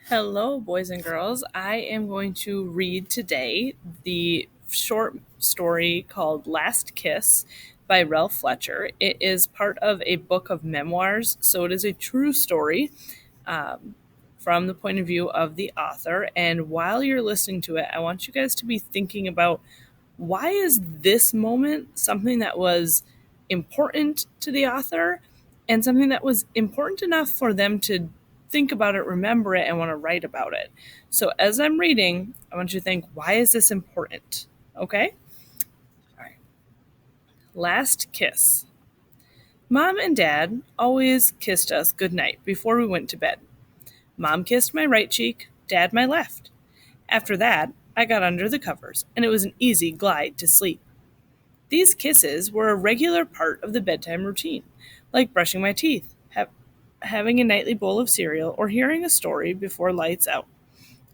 Hello, boys and girls. I am going to read today the short story called Last Kiss by Ralph Fletcher. It is part of a book of memoirs, so it is a true story um, from the point of view of the author. And while you're listening to it, I want you guys to be thinking about why is this moment something that was important to the author and something that was important enough for them to think about it, remember it, and want to write about it. So as I'm reading, I want you to think, why is this important? Okay? All right. Last kiss. Mom and Dad always kissed us goodnight before we went to bed. Mom kissed my right cheek, Dad my left. After that, I got under the covers, and it was an easy glide to sleep. These kisses were a regular part of the bedtime routine, like brushing my teeth, having a nightly bowl of cereal, or hearing a story before lights out.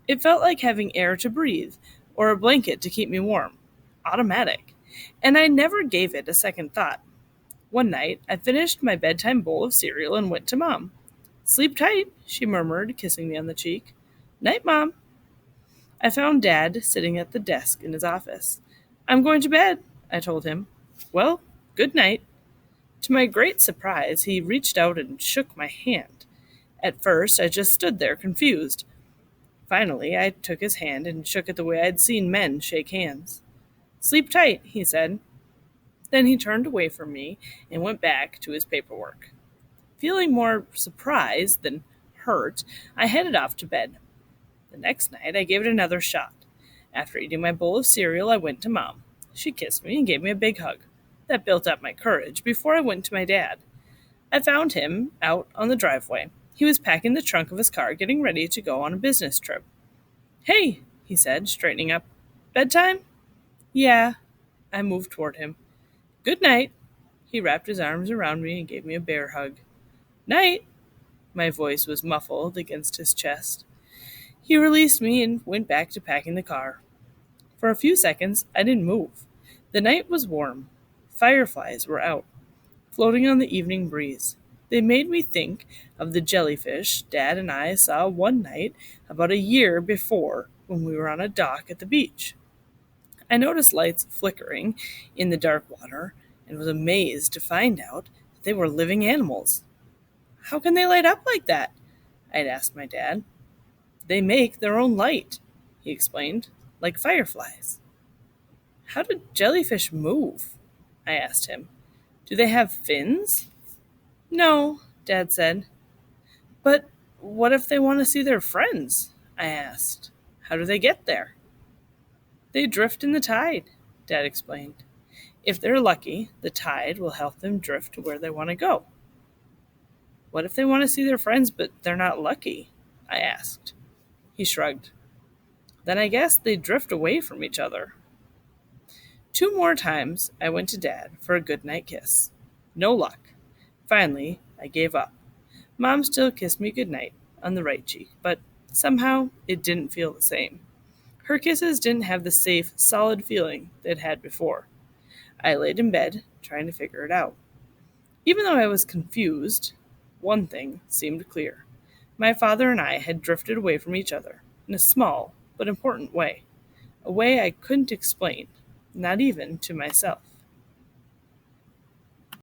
It felt like having air to breathe, or a blanket to keep me warm. Automatic. And I never gave it a second thought. One night, I finished my bedtime bowl of cereal and went to Mom. Sleep tight, she murmured, kissing me on the cheek. Night, Mom. I found Dad sitting at the desk in his office. I'm going to bed, I told him. Well, good night. To my great surprise, he reached out and shook my hand. At first, I just stood there, confused. Finally, I took his hand and shook it the way I'd seen men shake hands. Sleep tight, he said. Then he turned away from me and went back to his paperwork. Feeling more surprised than hurt, I headed off to bed. The next night, I gave it another shot. After eating my bowl of cereal, I went to Mom. She kissed me and gave me a big hug. That built up my courage before I went to my dad. I found him out on the driveway. He was packing the trunk of his car, getting ready to go on a business trip. Hey, he said, straightening up. Bedtime? Yeah. I moved toward him. Good night. He wrapped his arms around me and gave me a bear hug. Night. My voice was muffled against his chest. He released me and went back to packing the car. For a few seconds, I didn't move. The night was warm. Fireflies were out, floating on the evening breeze. They made me think of the jellyfish Dad and I saw one night about a year before when we were on a dock at the beach. I noticed lights flickering in the dark water and was amazed to find out that they were living animals. How can they light up like that? I'd asked my dad. They make their own light, he explained, like fireflies. How do jellyfish move? I asked him. Do they have fins? No, Dad said. But what if they want to see their friends? I asked. How do they get there? They drift in the tide, Dad explained. If they're lucky, the tide will help them drift to where they want to go. What if they want to see their friends but they're not lucky? I asked. He shrugged. Then I guess they drift away from each other. 2 more times I went to Dad for a goodnight kiss. No luck. Finally, I gave up. Mom still kissed me goodnight on the right cheek, but somehow it didn't feel the same. Her kisses didn't have the safe, solid feeling they'd had before. I laid in bed, trying to figure it out. Even though I was confused, one thing seemed clear. My father and I had drifted away from each other in a small but important way, a way I couldn't explain, not even to myself.